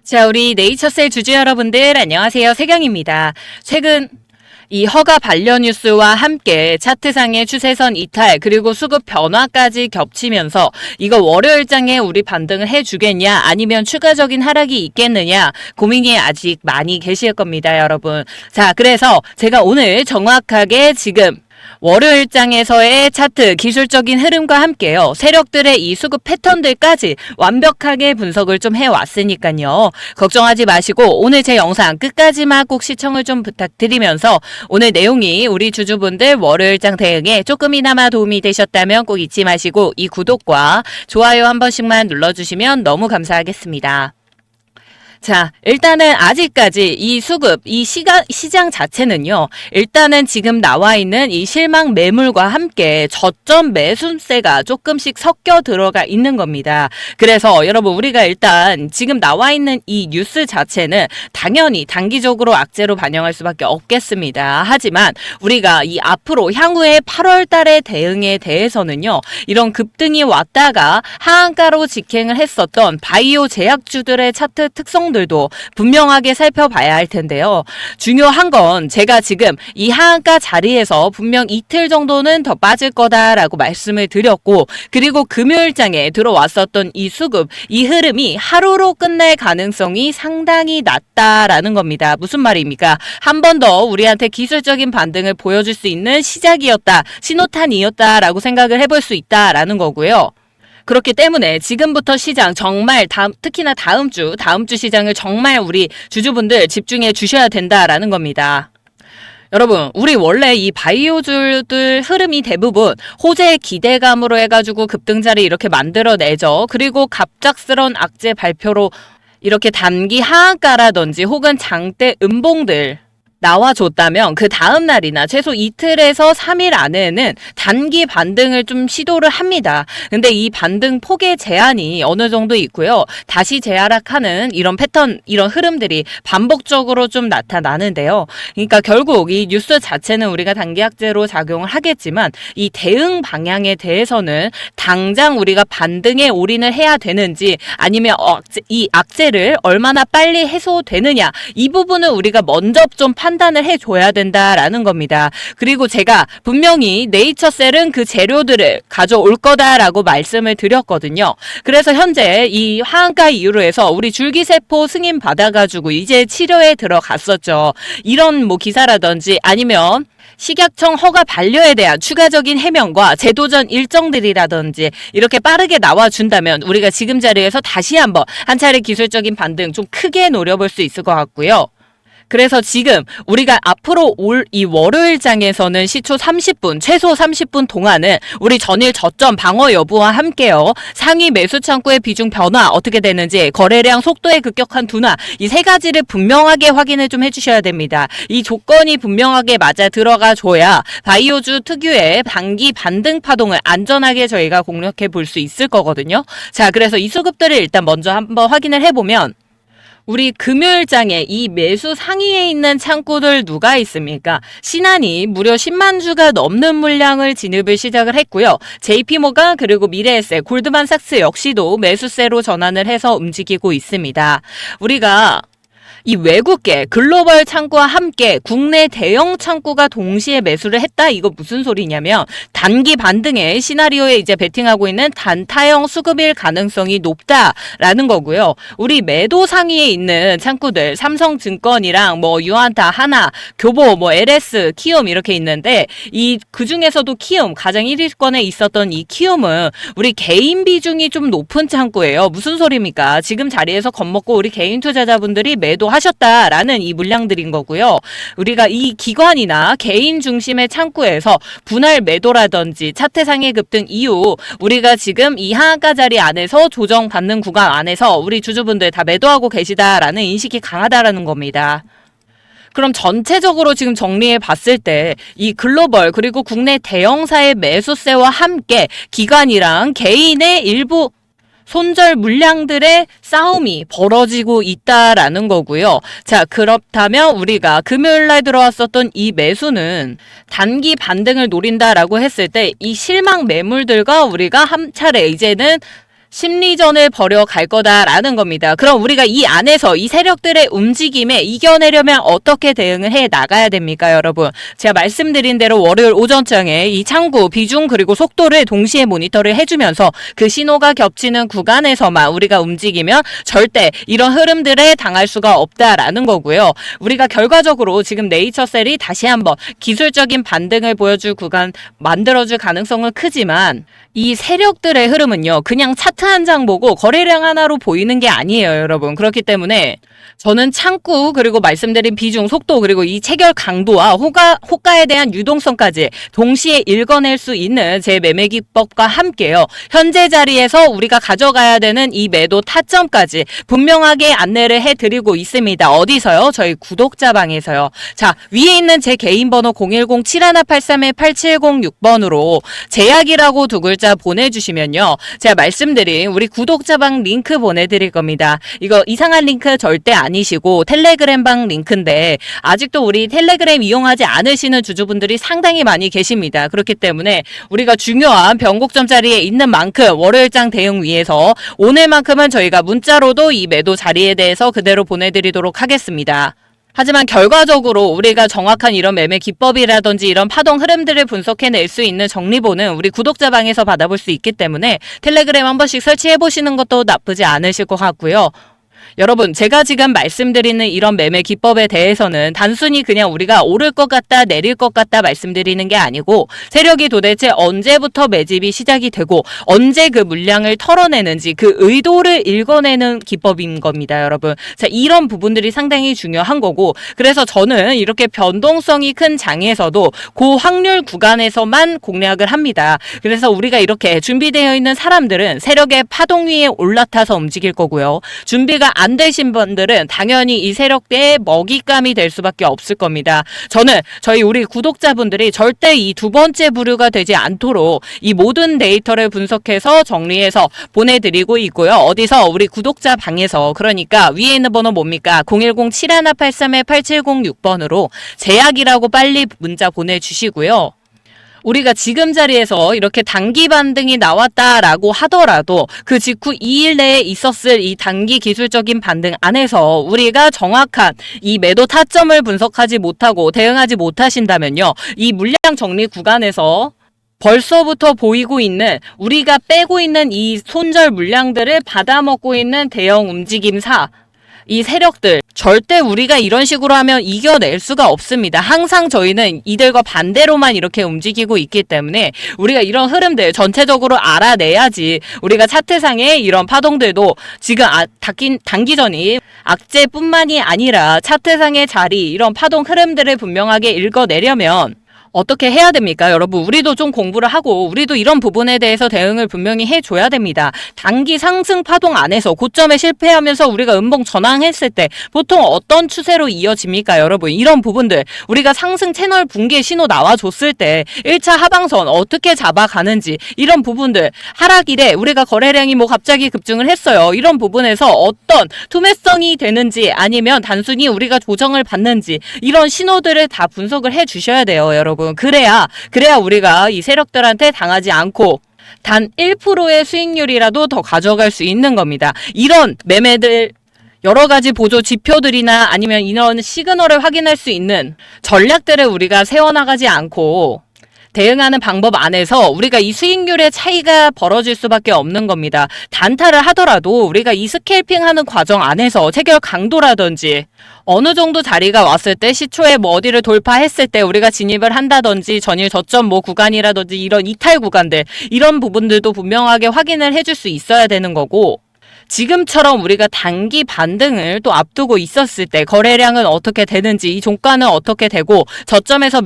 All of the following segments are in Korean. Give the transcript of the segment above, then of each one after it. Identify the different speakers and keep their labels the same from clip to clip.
Speaker 1: 자, 우리 네이처셀 주주 여러분들 안녕하세요. 세경입니다. 최근 이 허가 반려 뉴스와 함께 차트상의 추세선 이탈 그리고 수급 변화까지 겹치면서 이거 월요일장에 우리 반등을 해주겠냐 아니면 추가적인 하락이 있겠느냐 고민이 아직 많이 계실 겁니다, 여러분. 자, 그래서 제가 오늘 정확하게 지금 월요일장에서의 차트 기술적인 흐름과 함께요. 세력들의 이 수급 패턴들까지 완벽하게 분석을 좀 해왔으니까요. 걱정하지 마시고 오늘 제 영상 끝까지만 꼭 시청을 좀 부탁드리면서 오늘 내용이 우리 주주분들 월요일장 대응에 조금이나마 도움이 되셨다면 꼭 잊지 마시고 이 구독과 좋아요 한 번씩만 눌러주시면 너무 감사하겠습니다. 자, 일단은 아직까지 이 수급, 이 시장 자체는요, 일단은 지금 나와 있는 이 실망 매물과 함께 저점 매수세가 조금씩 섞여 들어가 있는 겁니다. 그래서 여러분, 우리가 일단 지금 나와 있는 이 뉴스 자체는 당연히 단기적으로 악재로 반영할 수밖에 없겠습니다. 하지만 우리가 이 앞으로 향후에 8월 달의 대응에 대해서는요, 이런 급등이 왔다가 하한가로 직행을 했었던 바이오 제약주들의 차트 특성 들도 분명하게 살펴봐야 할 텐데요. 중요한 건 제가 지금 이 하한가 자리에서 분명 이틀 정도는 더 빠질 거다라고 말씀을 드렸고, 그리고 금요일장에 들어왔었던 이 수급, 이 흐름이 하루로 끝날 가능성이 상당히 낮다라는 겁니다. 무슨 말입니까? 한 번 더 우리한테 기술적인 반등을 보여줄 수 있는 시작이었다, 신호탄이었다라고 생각을 해볼 수 있다라는 거고요. 그렇기 때문에 지금부터 시장 정말 특히나 다음 주 시장을 정말 우리 주주분들 집중해 주셔야 된다라는 겁니다. 여러분, 우리 원래 이 바이오주들 흐름이 대부분 호재의 기대감으로 해가지고 급등자리 이렇게 만들어내죠. 그리고 갑작스러운 악재 발표로 이렇게 단기 하한가라든지 혹은 장대 음봉들 나와줬다면 그 다음 날이나 최소 이틀에서 3일 안에는 단기 반등을 좀 시도를 합니다. 근데 이 반등 폭의 제한이 어느 정도 있고요. 다시 재하락하는 이런 패턴, 이런 흐름들이 반복적으로 좀 나타나는데요. 그러니까 결국 이 뉴스 자체는 우리가 단기 악재로 작용을 하겠지만 이 대응 방향에 대해서는 당장 우리가 반등에 올인을 해야 되는지 아니면 이 악재를 얼마나 빨리 해소되느냐, 이 부분을 우리가 먼저 좀 판단을 해줘야 된다라는 겁니다. 그리고 제가 분명히 네이처셀은 그 재료들을 가져올 거다라고 말씀을 드렸거든요. 그래서 현재 이 하한가 이후로 해서 우리 줄기세포 승인 받아가지고 이제 치료에 들어갔었죠. 이런 뭐 기사라든지 아니면 식약청 허가 반려에 대한 추가적인 해명과 재도전 일정들이라든지 이렇게 빠르게 나와준다면 우리가 지금 자리에서 다시 한번 한 차례 기술적인 반등 좀 크게 노려볼 수 있을 것 같고요. 그래서 지금 우리가 앞으로 올 이 월요일장에서는 시초 30분, 최소 30분 동안은 우리 전일 저점 방어 여부와 함께요. 상위 매수 창구의 비중 변화 어떻게 되는지, 거래량 속도의 급격한 둔화, 이 세 가지를 분명하게 확인을 좀 해주셔야 됩니다. 이 조건이 분명하게 맞아 들어가 줘야 바이오주 특유의 단기 반등 파동을 안전하게 저희가 공략해 볼 수 있을 거거든요. 자, 그래서 이 수급들을 일단 먼저 한번 확인을 해보면 우리 금요일장에 이 매수 상위에 있는 창구들 누가 있습니까? 신한이 무려 10만 주가 넘는 물량을 진입을 시작을 했고요. JP모간 그리고 미래에셋, 골드만삭스 역시도 매수세로 전환을 해서 움직이고 있습니다. 우리가 이 외국계 글로벌 창구와 함께 국내 대형 창구가 동시에 매수를 했다? 이거 무슨 소리냐면 단기 반등의 시나리오에 이제 베팅하고 있는 단타형 수급일 가능성이 높다라는 거고요. 우리 매도 상위에 있는 창구들 삼성증권이랑 뭐 유한타, 하나, 교보, 뭐 LS, 키움 이렇게 있는데 이 그중에서도 키움 가장 1위권에 있었던 이 키움은 우리 개인 비중이 좀 높은 창구예요. 무슨 소리입니까? 지금 자리에서 겁먹고 우리 개인 투자자분들이 매도 하셨다라는 이 물량들인 거고요. 우리가 이 기관이나 개인 중심의 창구에서 분할 매도라든지 차트상의 급등 이후 우리가 지금 이 하한가 자리 안에서 조정받는 구간 안에서 우리 주주분들 다 매도하고 계시다라는 인식이 강하다라는 겁니다. 그럼 전체적으로 지금 정리해 봤을 때 이 글로벌 그리고 국내 대형사의 매수세와 함께 기관이랑 개인의 일부 손절 물량들의 싸움이 벌어지고 있다라는 거고요. 자, 그렇다면 우리가 금요일날 들어왔었던 이 매수는 단기 반등을 노린다라고 했을 때 이 실망 매물들과 우리가 한 차례 이제는 심리전을 벌여갈 거다라는 겁니다. 그럼 우리가 이 안에서 이 세력들의 움직임에 이겨내려면 어떻게 대응을 해 나가야 됩니까, 여러분? 제가 말씀드린 대로 월요일 오전장에 이 창구, 비중 그리고 속도를 동시에 모니터를 해주면서 그 신호가 겹치는 구간에서만 우리가 움직이면 절대 이런 흐름들에 당할 수가 없다라는 거고요. 우리가 결과적으로 지금 네이처셀이 다시 한번 기술적인 반등을 보여줄 구간 만들어줄 가능성은 크지만 이 세력들의 흐름은요, 그냥 차트 한 장 보고 거래량 하나로 보이는 게 아니에요, 여러분. 그렇기 때문에 저는 창구 그리고 말씀드린 비중, 속도 그리고 이 체결 강도와 호가에 대한 유동성까지 동시에 읽어낼 수 있는 제 매매 기법과 함께요. 현재 자리에서 우리가 가져가야 되는 이 매도 타점까지 분명하게 안내를 해드리고 있습니다. 어디서요? 저희 구독자방에서요. 자, 위에 있는 제 개인 번호 010-7183-8706번으로 제약이라고 두 글자 보내주시면요. 제가 말씀드린 우리 구독자방 링크 보내드릴 겁니다. 이거 이상한 링크 절대 아니시고 텔레그램방 링크인데 아직도 우리 텔레그램 이용하지 않으시는 주주분들이 상당히 많이 계십니다. 그렇기 때문에 우리가 중요한 변곡점 자리에 있는 만큼 월요일장 대응 위해서 오늘만큼은 저희가 문자로도 이 매도 자리에 대해서 그대로 보내드리도록 하겠습니다. 하지만 결과적으로 우리가 정확한 이런 매매 기법이라든지 이런 파동 흐름들을 분석해낼 수 있는 정리본은 우리 구독자방에서 받아볼 수 있기 때문에 텔레그램 한 번씩 설치해보시는 것도 나쁘지 않으실 것 같고요. 여러분, 제가 지금 말씀드리는 이런 매매 기법에 대해서는 단순히 그냥 우리가 오를 것 같다 내릴 것 같다 말씀드리는 게 아니고 세력이 도대체 언제부터 매집이 시작이 되고 언제 그 물량을 털어내는지 그 의도를 읽어내는 기법인 겁니다, 여러분. 자, 이런 부분들이 상당히 중요한 거고, 그래서 저는 이렇게 변동성이 큰 장에서도 고확률 구간에서만 공략을 합니다. 그래서 우리가 이렇게 준비되어 있는 사람들은 세력의 파동 위에 올라타서 움직일 거고요. 준비가 안 되신 분들은 당연히 이 세력대의 먹잇감이 될 수밖에 없을 겁니다. 저는 저희 우리 구독자분들이 절대 이 두 번째 부류가 되지 않도록 이 모든 데이터를 분석해서 정리해서 보내드리고 있고요. 어디서? 우리 구독자 방에서. 그러니까 위에 있는 번호 뭡니까? 010-7183-8706번으로 제약이라고 빨리 문자 보내주시고요. 우리가 지금 자리에서 이렇게 단기 반등이 나왔다라고 하더라도 그 직후 2일 내에 있었을 이 단기 기술적인 반등 안에서 우리가 정확한 이 매도 타점을 분석하지 못하고 대응하지 못하신다면요. 이 물량 정리 구간에서 벌써부터 보이고 있는 우리가 빼고 있는 이 손절 물량들을 받아먹고 있는 대형 움직임사 이 세력들 절대 우리가 이런 식으로 하면 이겨낼 수가 없습니다. 항상 저희는 이들과 반대로만 이렇게 움직이고 있기 때문에 우리가 이런 흐름들 전체적으로 알아내야지 우리가 차트상의 이런 파동들도 지금 단기전이 악재뿐만이 아니라 차트상의 자리 이런 파동 흐름들을 분명하게 읽어내려면 어떻게 해야 됩니까? 여러분, 우리도 좀 공부를 하고 우리도 이런 부분에 대해서 대응을 분명히 해줘야 됩니다. 단기 상승 파동 안에서 고점에 실패하면서 우리가 음봉 전환했을 때 보통 어떤 추세로 이어집니까? 여러분, 이런 부분들 우리가 상승 채널 붕괴 신호 나와줬을 때 1차 하방선 어떻게 잡아가는지 이런 부분들 하락일에 우리가 거래량이 뭐 갑자기 급증을 했어요. 이런 부분에서 어떤 투매성이 되는지 아니면 단순히 우리가 조정을 받는지 이런 신호들을 다 분석을 해주셔야 돼요, 여러분. 그래야 우리가 이 세력들한테 당하지 않고 단 1%의 수익률이라도 더 가져갈 수 있는 겁니다. 이런 매매들 여러 가지 보조 지표들이나 아니면 이런 시그널을 확인할 수 있는 전략들을 우리가 세워나가지 않고 대응하는 방법 안에서 우리가 이 수익률의 차이가 벌어질 수밖에 없는 겁니다. 단타를 하더라도 우리가 이 스캘핑하는 과정 안에서 체결 강도라든지 어느 정도 자리가 왔을 때 시초에 뭐 어디를 돌파했을 때 우리가 진입을 한다든지 전일 저점 뭐 구간이라든지 이런 이탈 구간들 이런 부분들도 분명하게 확인을 해줄 수 있어야 되는 거고, 지금처럼 우리가 단기 반등을 또 앞두고 있었을 때 거래량은 어떻게 되는지 이 종가는 어떻게 되고 저점에서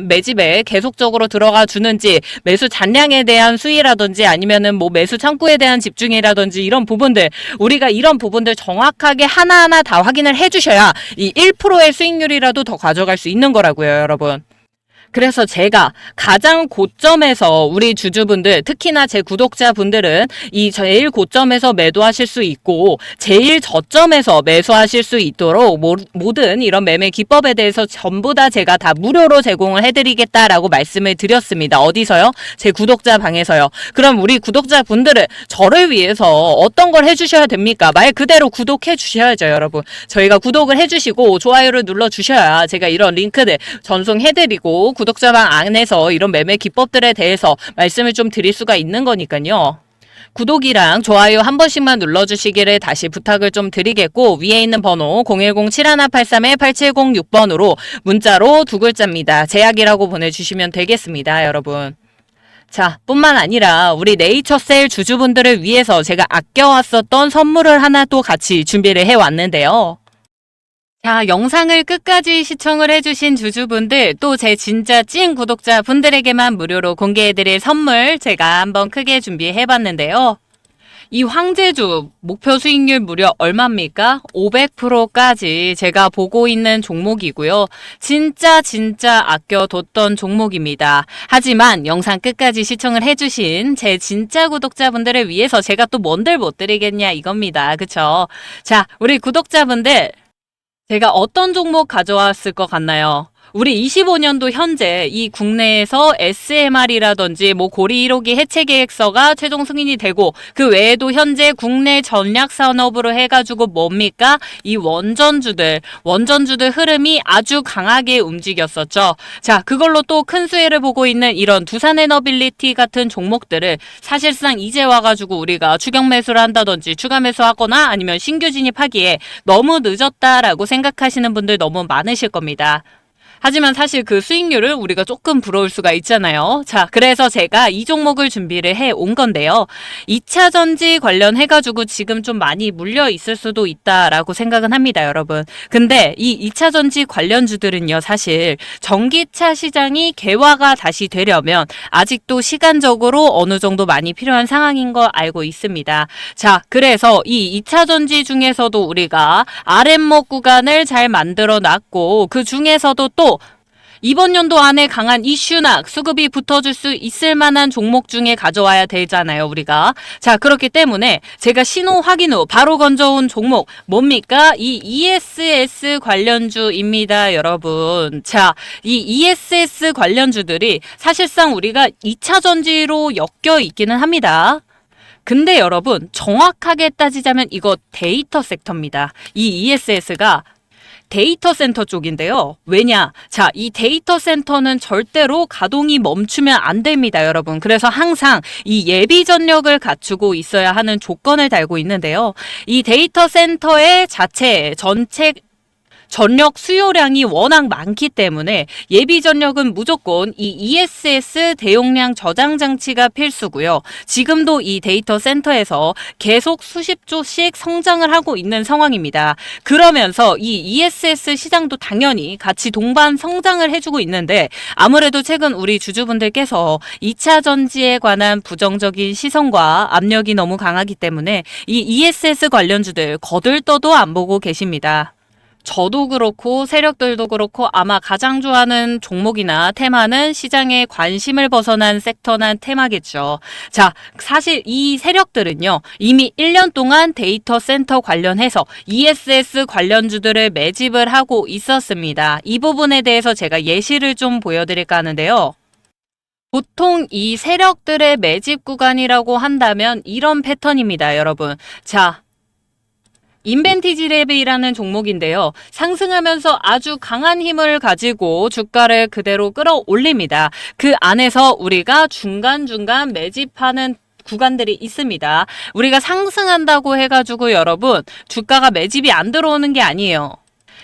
Speaker 1: 매집에 계속적으로 들어가 주는지 매수 잔량에 대한 수위라든지 아니면은 뭐 매수 창구에 대한 집중이라든지 이런 부분들 우리가 이런 부분들 정확하게 하나하나 다 확인을 해주셔야 이 1%의 수익률이라도 더 가져갈 수 있는 거라고요, 여러분. 그래서 제가 가장 고점에서 우리 주주분들, 특히나 제 구독자분들은 이 제일 고점에서 매도하실 수 있고 제일 저점에서 매수하실 수 있도록 모든 이런 매매 기법에 대해서 전부 다 제가 다 무료로 제공을 해드리겠다라고 말씀을 드렸습니다. 어디서요? 제 구독자 방에서요. 그럼 우리 구독자분들은 저를 위해서 어떤 걸 해주셔야 됩니까? 말 그대로 구독해 주셔야죠, 여러분. 저희가 구독을 해주시고 좋아요를 눌러주셔야 제가 이런 링크들 전송해드리고 구독자방 안에서 이런 매매 기법들에 대해서 말씀을 좀 드릴 수가 있는 거니까요. 구독이랑 좋아요 한 번씩만 눌러주시기를 다시 부탁을 좀 드리겠고, 위에 있는 번호 010-7183-8706번으로 문자로 2글자입니다. 제약이라고 보내주시면 되겠습니다, 여러분. 자, 뿐만 아니라 우리 네이처셀 주주분들을 위해서 제가 아껴왔었던 선물을 하나 또 같이 준비를 해왔는데요. 자, 영상을 끝까지 시청을 해주신 주주분들, 또 제 진짜 찐 구독자분들에게만 무료로 공개해드릴 선물 제가 한번 크게 준비해봤는데요. 이 황제주 목표 수익률 무려 얼마입니까? 500%까지 제가 보고 있는 종목이고요. 진짜 아껴뒀던 종목입니다. 하지만 영상 끝까지 시청을 해주신 제 진짜 구독자분들을 위해서 제가 또 뭔들 못 드리겠냐 이겁니다. 그쵸? 자, 우리 구독자분들, 제가 어떤 종목 가져왔을 것 같나요? 우리 25년도 현재 이 국내에서 SMR이라든지 고리 1호기 해체 계획서가 최종 승인이 되고, 그 외에도 현재 국내 전략 산업으로 해가지고 뭡니까? 이 원전주들 흐름이 아주 강하게 움직였었죠. 자, 그걸로 또 큰 수혜를 보고 있는 이런 두산에너빌리티 같은 종목들을 사실상 이제 와가지고 우리가 추격 매수를 한다든지 추가 매수하거나 아니면 신규 진입하기에 너무 늦었다라고 생각하시는 분들 너무 많으실 겁니다. 하지만 사실 그 수익률을 우리가 조금 부러울 수가 있잖아요. 자, 그래서 제가 이 종목을 준비를 해 온 건데요. 2차 전지 관련해가지고 지금 좀 많이 물려 있을 수도 있다라고 생각은 합니다, 여러분. 근데 이 2차 전지 관련주들은요, 사실 전기차 시장이 개화가 다시 되려면 아직도 시간적으로 어느 정도 많이 필요한 상황인 거 알고 있습니다. 자, 그래서 이 2차 전지 중에서도 우리가 아랫목 구간을 잘 만들어 놨고, 그 중에서도 또 이번 연도 안에 강한 이슈나 수급이 붙어줄 수 있을 만한 종목 중에 가져와야 되잖아요, 우리가. 자, 그렇기 때문에 제가 신호 확인 후 바로 건져온 종목 뭡니까? 이 ESS 관련주입니다, 여러분. 자, 이 ESS 관련주들이 사실상 우리가 2차 전지로 엮여 있기는 합니다. 근데 여러분, 정확하게 따지자면 이거 데이터 섹터입니다. 이 ESS가 데이터 센터 쪽인데요. 왜냐? 자, 이 데이터 센터는 절대로 가동이 멈추면 안 됩니다, 여러분. 그래서 항상 이 예비 전력을 갖추고 있어야 하는 조건을 달고 있는데요. 이 데이터 센터의 전체 전력 수요량이 워낙 많기 때문에 예비 전력은 무조건 이 ESS 대용량 저장 장치가 필수고요. 지금도 이 데이터 센터에서 계속 수십 조씩 성장을 하고 있는 상황입니다. 그러면서 이 ESS 시장도 당연히 같이 동반 성장을 해주고 있는데, 아무래도 최근 우리 주주분들께서 2차 전지에 관한 부정적인 시선과 압력이 너무 강하기 때문에 이 ESS 관련주들 거들떠도 안 보고 계십니다. 저도 그렇고 세력들도 그렇고 아마 가장 좋아하는 종목이나 테마는 시장에 관심을 벗어난 섹터나 테마겠죠. 자, 사실 이 세력들은요, 이미 1년 동안 데이터 센터 관련해서 ESS 관련주들을 매집을 하고 있었습니다. 이 부분에 대해서 제가 예시를 좀 보여드릴까 하는데요. 보통 이 세력들의 매집 구간이라고 한다면 이런 패턴입니다, 여러분. 자, 인벤티지랩이라는 종목인데요. 상승하면서 아주 강한 힘을 가지고 주가를 그대로 끌어올립니다. 그 안에서 우리가 중간중간 매집하는 구간들이 있습니다. 우리가 상승한다고 해가지고 여러분, 주가가 매집이 안 들어오는 게 아니에요.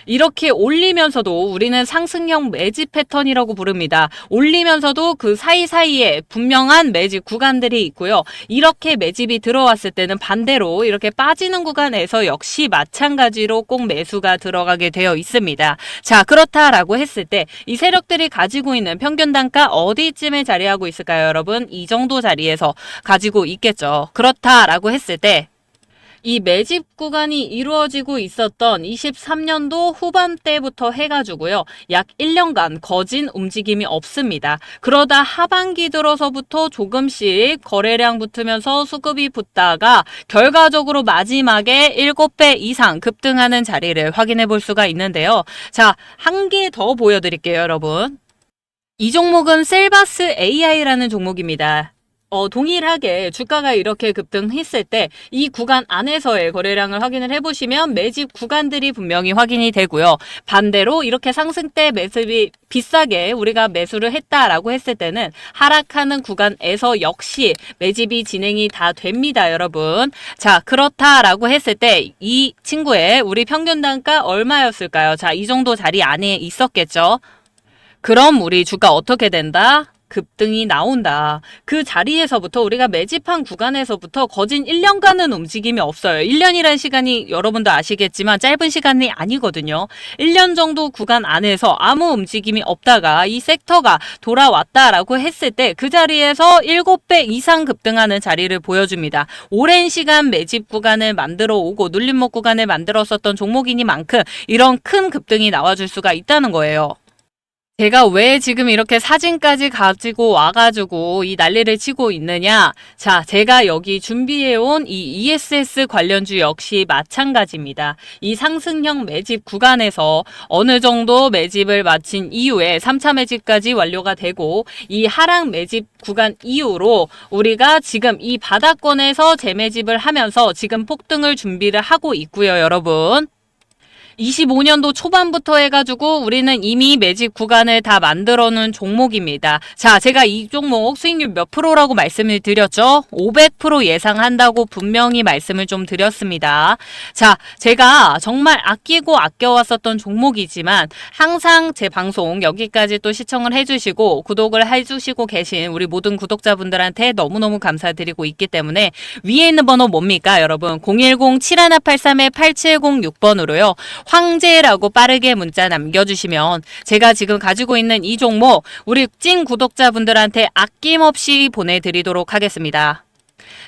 Speaker 1: 이렇게 올리면서도 우리는 상승형 매집 패턴이라고 부릅니다. 올리면서도 그 사이사이에 분명한 매집 구간들이 있고요. 이렇게 매집이 들어왔을 때는 반대로 이렇게 빠지는 구간에서 역시 마찬가지로 꼭 매수가 들어가게 되어 있습니다. 자, 그렇다라고 했을 때 이 세력들이 가지고 있는 평균 단가 어디쯤에 자리하고 있을까요, 여러분? 이 정도 자리에서 가지고 있겠죠. 그렇다라고 했을 때 이 매집 구간이 이루어지고 있었던 23년도 후반대부터 해가지고요. 약 1년간 거진 움직임이 없습니다. 그러다 하반기 들어서부터 조금씩 거래량 붙으면서 수급이 붙다가 결과적으로 마지막에 7배 이상 급등하는 자리를 확인해 볼 수가 있는데요. 자, 한 개 더 보여드릴게요, 여러분. 이 종목은 셀바스 AI라는 종목입니다. 동일하게 주가가 이렇게 급등했을 때 이 구간 안에서의 거래량을 확인을 해보시면 매집 구간들이 분명히 확인이 되고요. 반대로 이렇게 상승 때 매집이 비싸게 우리가 매수를 했다라고 했을 때는 하락하는 구간에서 역시 매집이 진행이 다 됩니다, 여러분. 자, 그렇다라고 했을 때 이 친구의 우리 평균 단가 얼마였을까요? 자, 이 정도 자리 안에 있었겠죠. 그럼 우리 주가 어떻게 된다? 급등이 나온다. 그 자리에서부터 우리가 매집한 구간에서부터 거진 1년간은 움직임이 없어요. 1년이라는 시간이 여러분도 아시겠지만 짧은 시간이 아니거든요. 1년 정도 구간 안에서 아무 움직임이 없다가 이 섹터가 돌아왔다라고 했을 때 그 자리에서 7배 이상 급등하는 자리를 보여줍니다. 오랜 시간 매집 구간을 만들어 오고 눌림목 구간을 만들었었던 종목이니만큼 이런 큰 급등이 나와줄 수가 있다는 거예요. 제가 왜 지금 이렇게 사진까지 가지고 와가지고 이 난리를 치고 있느냐? 자, 제가 여기 준비해온 이 ESS 관련주 역시 마찬가지입니다. 이 상승형 매집 구간에서 어느 정도 매집을 마친 이후에 3차 매집까지 완료가 되고 이 하락 매집 구간 이후로 우리가 지금 이 바닥권에서 재매집을 하면서 지금 폭등을 준비를 하고 있고요, 여러분. 25년도 초반부터 해가지고 우리는 이미 매집 구간을 다 만들어 놓은 종목입니다. 자, 제가 이 종목 수익률 몇 프로라고 말씀을 드렸죠? 500% 예상한다고 분명히 말씀을 좀 드렸습니다. 자, 제가 정말 아끼고 아껴왔었던 종목이지만 항상 제 방송 여기까지 또 시청을 해주시고 구독을 해주시고 계신 우리 모든 구독자분들한테 너무너무 감사드리고 있기 때문에 위에 있는 번호 뭡니까, 여러분? 010-7183-8706번으로요. 황제라고 빠르게 문자 남겨주시면 제가 지금 가지고 있는 이 종목 우리 찐 구독자분들한테 아낌없이 보내드리도록 하겠습니다.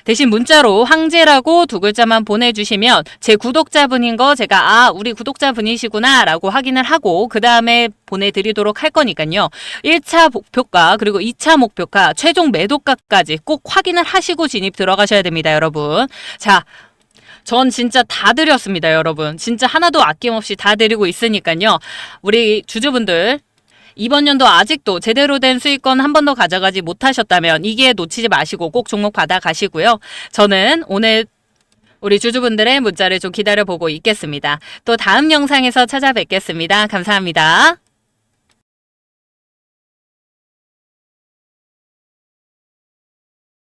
Speaker 1: 대신 문자로 황제라고 2글자만 보내주시면 제 구독자분인 거 제가 우리 구독자분이시구나 라고 확인을 하고 그 다음에 보내드리도록 할 거니까요. 1차 목표가 그리고 2차 목표가 최종 매도가까지 꼭 확인을 하시고 진입 들어가셔야 됩니다, 여러분. 자, 전 진짜 다 드렸습니다, 여러분. 진짜 하나도 아낌없이 다 드리고 있으니까요. 우리 주주분들 이번 연도 아직도 제대로 된 수익권 한 번도 가져가지 못하셨다면 이 기회 놓치지 마시고 꼭 종목 받아가시고요. 저는 오늘 우리 주주분들의 문자를 좀 기다려보고 있겠습니다. 또 다음 영상에서 찾아뵙겠습니다. 감사합니다.